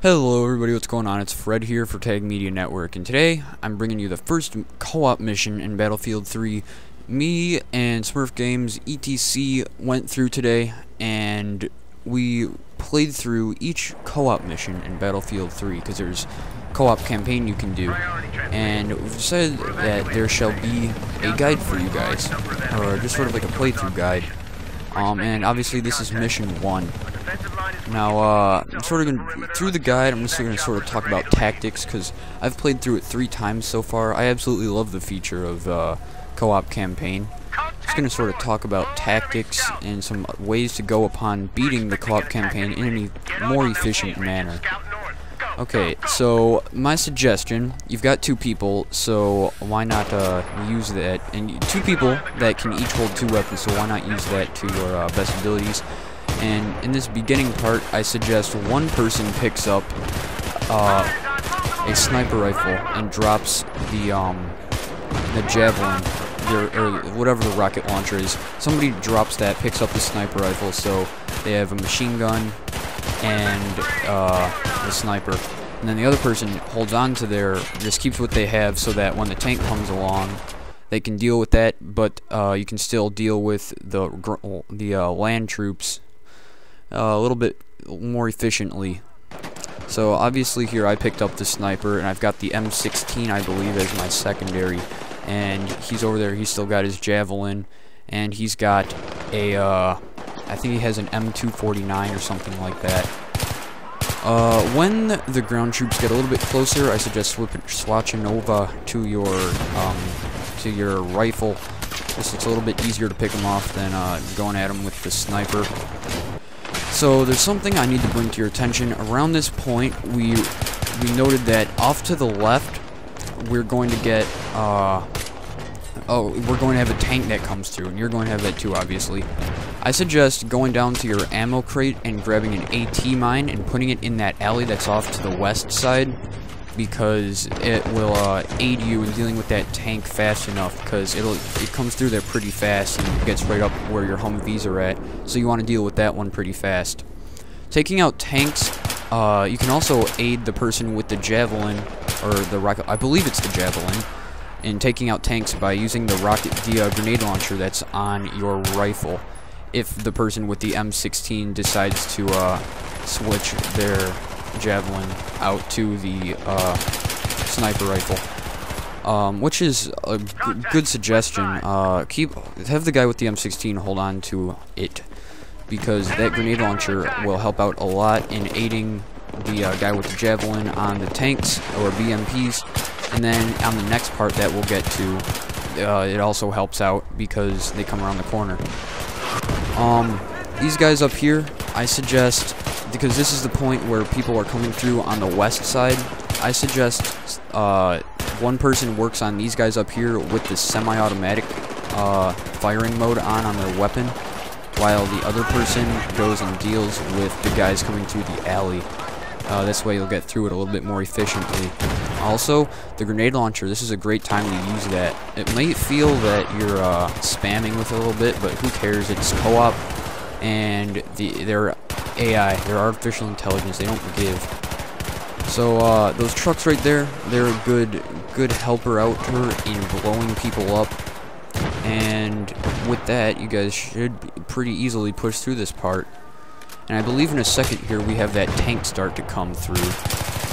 Hello everybody, what's going on? It's Fred here for Tag Media Network, and today I'm bringing you the first co-op mission in Battlefield 3. Me and Smurf Games ETC went through today, and we played through each co-op mission in Battlefield 3, because there's co-op campaign you can do, and we've said that there shall be a guide for you guys, or just sort of like a playthrough guide. And obviously this is mission 1. Now, I'm sort of through the guide, I'm just going to sort of talk about tactics, because I've played through it 3 times so far. I absolutely love the feature of co-op campaign. Just going to sort of talk about tactics and some ways to go upon beating the co-op campaign in a more efficient manner. Okay, so my suggestion, you've got 2 people, so why not use that? And 2 people that can each hold 2 weapons, so why not use that to your best abilities? And in this beginning part, I suggest one person picks up a sniper rifle and drops the javelin, or whatever the rocket launcher is. Somebody drops that, picks up the sniper rifle, so they have a machine gun and the sniper. And then the other person holds on to just keeps what they have, so that when the tank comes along, they can deal with that, but you can still deal with the land troops a little bit more efficiently. So obviously here I picked up the sniper, and I've got the M16 I believe as my secondary, and he's over there, he's still got his javelin, and he's got a I think he has an M249 or something like that. When the ground troops get a little bit closer, I suggest swatching over to your rifle. Just it's a little bit easier to pick them off than going at them with the sniper. So there's something I need to bring to your attention. Around this point, we noted that off to the left, we're going to get we're going to have a tank that comes through, and you're going to have that too, obviously. I suggest going down to your ammo crate and grabbing an AT mine and putting it in that alley that's off to the west side, because it will aid you in dealing with that tank fast enough, because it comes through there pretty fast and gets right up where your Humvees are at, so you want to deal with that one pretty fast. Taking out tanks, you can also aid the person with the javelin, or the rocket, I believe it's the javelin, in taking out tanks by using the grenade launcher that's on your rifle, if the person with the M16 decides to switch their javelin out to the sniper rifle, which is a good suggestion. Have the guy with the M16 hold on to it, because that grenade launcher will help out a lot in aiding the guy with the javelin on the tanks or BMPs. And then on the next part that we'll get to, it also helps out because they come around the corner. These guys up here, I suggest, because this is the point where people are coming through on the west side, I suggest one person works on these guys up here with the semi-automatic firing mode on their weapon, while the other person goes and deals with the guys coming through the alley. This way you'll get through it a little bit more efficiently. Also, the grenade launcher, this is a great time to use that. It may feel that you're spamming with it a little bit, but who cares? It's co-op, and they're AI, they're artificial intelligence, they don't give. So those trucks right there, they're a good helper outer in blowing people up, and with that you guys should pretty easily push through this part. And I believe in a second here we have that tank start to come through,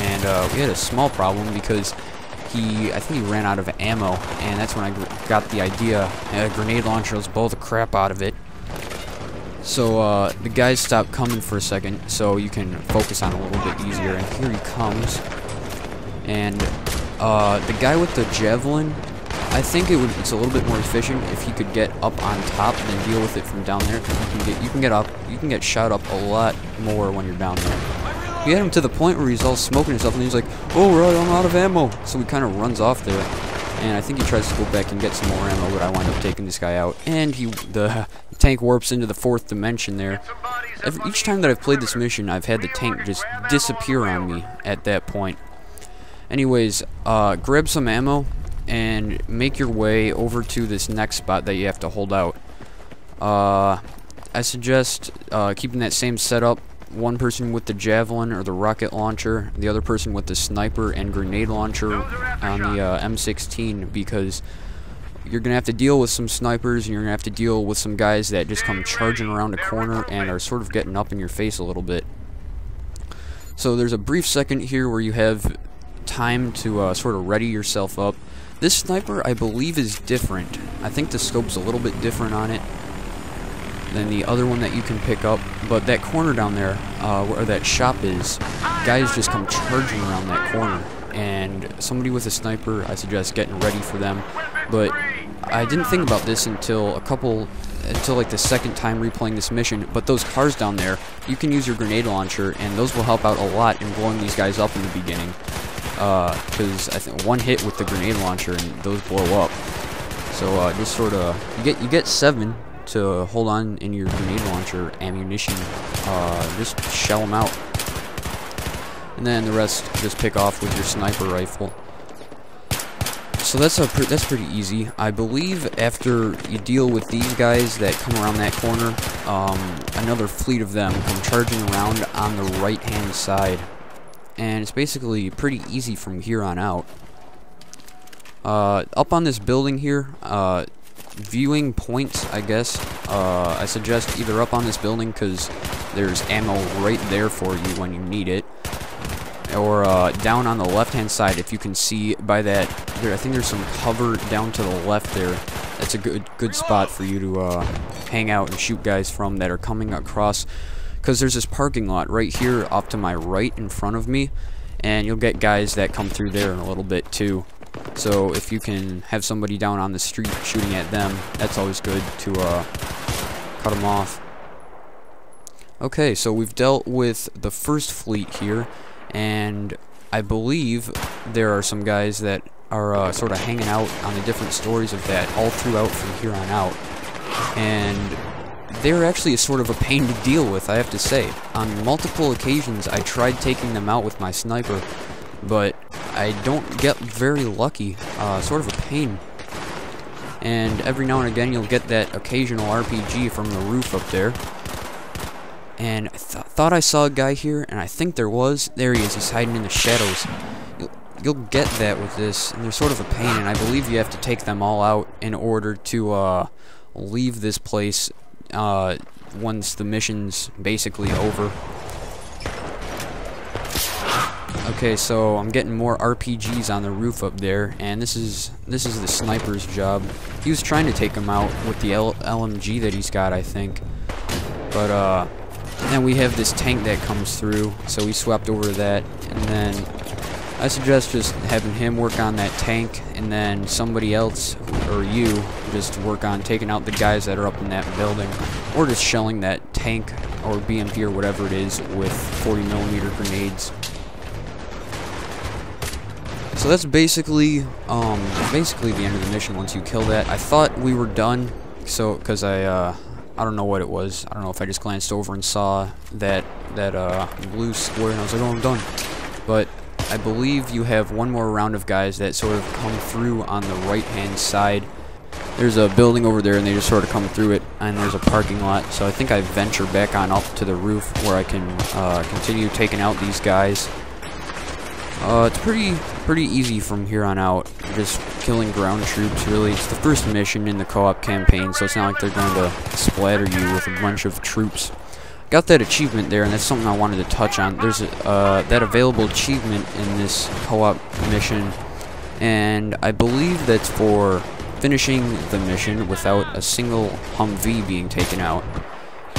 and we had a small problem because I think he ran out of ammo, and that's when I got the idea. A grenade launcher will blow the crap out of it. So the guys stopped coming for a second, so you can focus on it a little bit easier. And here he comes, and the guy with the javelin, I think it's a little bit more efficient if he could get up on top and then deal with it from down there, because you can get shot up a lot more when you're down there. We had him to the point where he's all smoking himself, and he's like, "Oh right, I'm out of ammo." So he kind of runs off there, and I think he tries to go back and get some more ammo, but I wind up taking this guy out, and the tank warps into the 4th dimension there. Each time that I've played this mission, I've had the tank just disappear on me at that point. Anyways, grab some ammo and make your way over to this next spot that you have to hold out. I suggest keeping that same setup. one person with the javelin or the rocket launcher, the other person with the sniper and grenade launcher on the M16, because you're going to have to deal with some snipers, and you're going to have to deal with some guys that just come charging around a corner and are sort of getting up in your face a little bit. So there's a brief second here where you have time to sort of ready yourself up. This sniper, I believe, is different. I think the scope's a little bit different on it than the other one that you can pick up, but that corner down there, where that shop is, guys just come charging around that corner, and somebody with a sniper, I suggest getting ready for them. But I didn't think about this until like the second time replaying this mission, but those cars down there, you can use your grenade launcher, and those will help out a lot in blowing these guys up in the beginning, because I think one hit with the grenade launcher and those blow up. So just sort of, you get 7 to hold on in your grenade launcher ammunition. Just shell them out, and then the rest just pick off with your sniper rifle. So that's pretty easy. I believe after you deal with these guys that come around that corner, another fleet of them come charging around on the right hand side, and it's basically pretty easy from here on out. Up on this building here, viewing points, I guess, I suggest either up on this building because there's ammo right there for you when you need it, or down on the left hand side if you can see by that. I think there's some cover down to the left there. That's a good spot for you to hang out and shoot guys from that are coming across, because there's this parking lot right here off to my right in front of me, and you'll get guys that come through there in a little bit too. So if you can have somebody down on the street shooting at them, that's always good to cut them off. Okay, so we've dealt with the first fleet here, and I believe there are some guys that are sort of hanging out on the different stories of that all throughout from here on out, and they're actually sort of a pain to deal with, I have to say. On multiple occasions I tried taking them out with my sniper, but I don't get very lucky. Sort of a pain. And every now and again you'll get that occasional RPG from the roof up there. And I thought I saw a guy here, and I think there was. There he is, he's hiding in the shadows. You'll get that with this, and they're sort of a pain, and I believe you have to take them all out in order to leave this place once the mission's basically over. Okay, so I'm getting more RPGs on the roof up there, and this is the sniper's job. He was trying to take him out with the LMG that he's got, I think. But then we have this tank that comes through, so we swapped over to that, and then I suggest just having him work on that tank, and then somebody else, or you, just work on taking out the guys that are up in that building, or just shelling that tank, or BMP, or whatever it is, with 40mm grenades. So that's basically the end of the mission once you kill that. I thought we were done, so, because I don't know what it was. I don't know if I just glanced over and saw that blue square, and I was like, oh, I'm done. But I believe you have one more round of guys that sort of come through on the right-hand side. There's a building over there, and they just sort of come through it, and there's a parking lot. So I think I venture back on up to the roof where I can continue taking out these guys. It's pretty easy from here on out, just killing ground troops, really. It's the first mission in the co-op campaign, so it's not like they're going to splatter you with a bunch of troops. Got that achievement there, and that's something I wanted to touch on. There's that available achievement in this co-op mission, and I believe that's for finishing the mission without a single Humvee being taken out.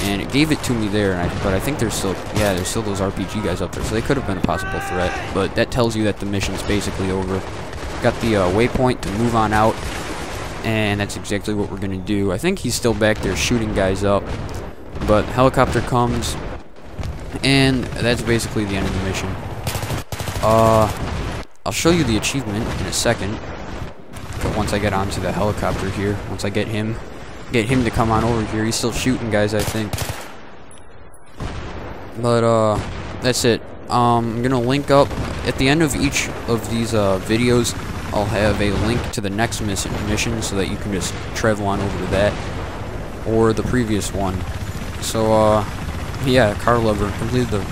And it gave it to me there, but I think there's still those RPG guys up there, so they could have been a possible threat. But that tells you that the mission's basically over. Got the waypoint to move on out, and that's exactly what we're gonna do. I think he's still back there shooting guys up, but helicopter comes, and that's basically the end of the mission. I'll show you the achievement in a second, but once I get onto the helicopter here, once I get him to come on over here. He's still shooting guys, I think. But that's it. I'm gonna link up at the end of each of these videos. I'll have a link to the next mission so that you can just travel on over to that or the previous one. So Yeah, car lover completed the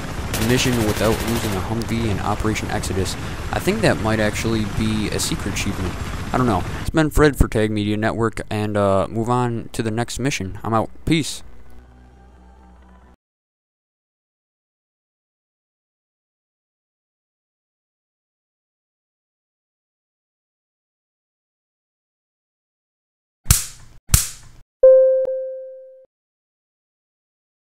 mission without losing a Humvee in Operation Exodus. I think that might actually be a secret achievement. I don't know. It's been Fred for Tag Media Network, and move on to the next mission. I'm out. Peace.